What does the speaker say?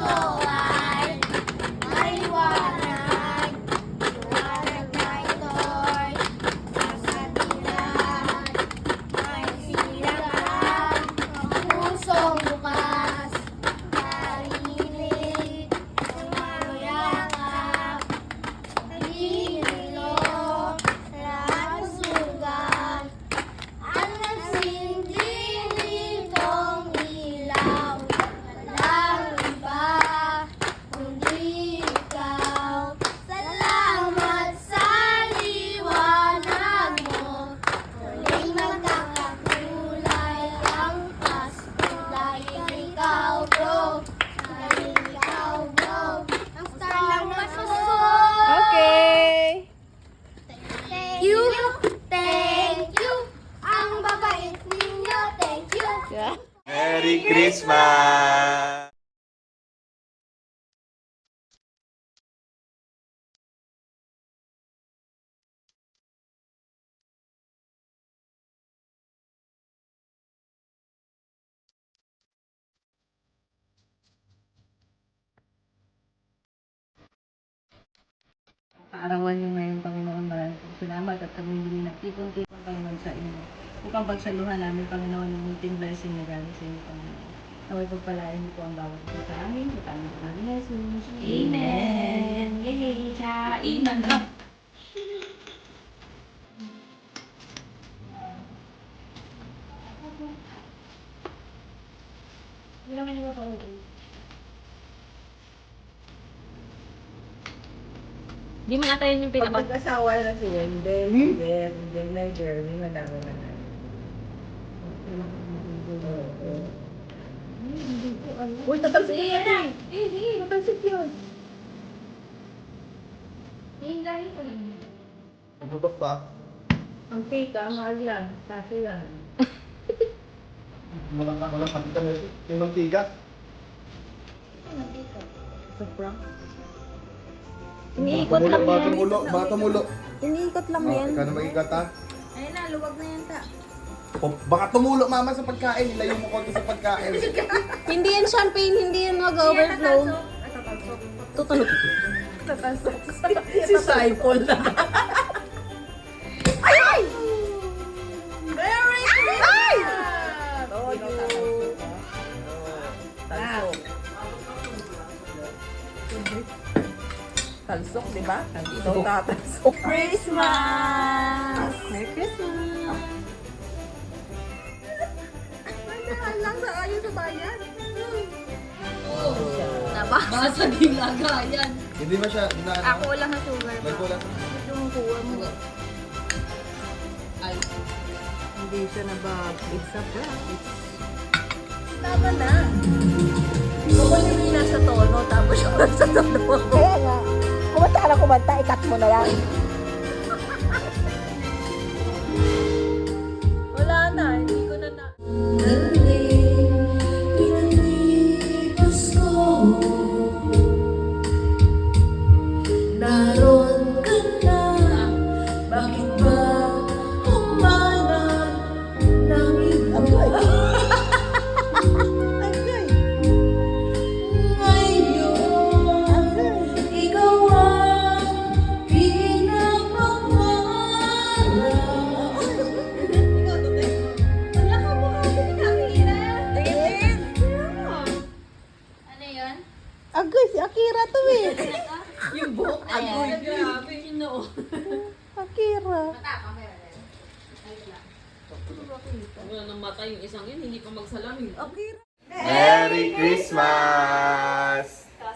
puso ay maliwanag. Liwanag na ito'y nasa dilag. May silagan ang pusong bukas. Narinig sa mayakap. Nagigilo sa lahat ng sugat. Ang nagsindi nitong ilaw. Walang iba kundi ikaw. Salamat sa liwanag mo. Muling magkakakulay ang Pasko. Dahil ikaw, bro. Dahil ikaw, bro. Ang star ng Pasko. Okay. Thank you. Thank you. Ang babait ninyo. Thank you. Merry Christmas! Paarawan niyo ngayon, Panginoon, maraming salamat at kami hindi nagtipon-tipon, Panginoon, sa inyo. Upang pagsaluhan namin, Panginoon, ng munting blessing na galing sa inyo, Panginoon. Naway pagpalain niyo po ang bawat ito sa amin. Sa aming Panginoon ni Jesus. Amen! Yay! Kainan na! Hindi naman yung mapauwi. Di mo ata yun yung Pag nag-asawa na si Wendell, si Beth, Wendell na Jeremy, manalo na na. Uy, tatalsik yan eh! Tatalsik yun! Hindahin ko lang. Magbutok pa. Ang cake, mahal yan. Kasi yan. Walang pakita na ito. Yung mantiga. Sa prank. Iniikot lang Baka yan. tumulo. Baka tumulo. Iniikot lang Oh, yan. ikaw na mag-ikat ha. Ayun na, luwag na yan ta. Oh, baka tumulo mama sa pagkain. Ilayo mo konti sa pagkain. Hindi yan champagne, hindi yan mag-overflow. Tutunog. Si Saipol na. Ay! Merry Christmas! Oh, talsok. Talsok, di ba? Nandito tatalsok. Christmas! Merry Christmas! Mahal lang sa ayo sa bayan. Nabasa lagayan. Hindi ba siya na ano? Ako lang na sugar. May kulang. Yung kuha mo. Ay. Hindi siya nabag. It's a prank. Tama na. Kung hindi nasa tono, tapos yung nasa tono ako. Kaya nga. Kumanta ka na kumanta, ikat mo na lang. Wala na, hindi ko na na. Naroon ka na, bakit ba humanap ng iba? Ngayon, ikaw ang pinapangarap. Wala ka mukha din nakakita. Ano yun? Agoy, si Akira to eh. Yung buhok. Ayan. Grabe yun no. Akira. Matapang meron. Wala nang mata yung isang yun, hindi pa magsalamin. Akira. Merry Christmas!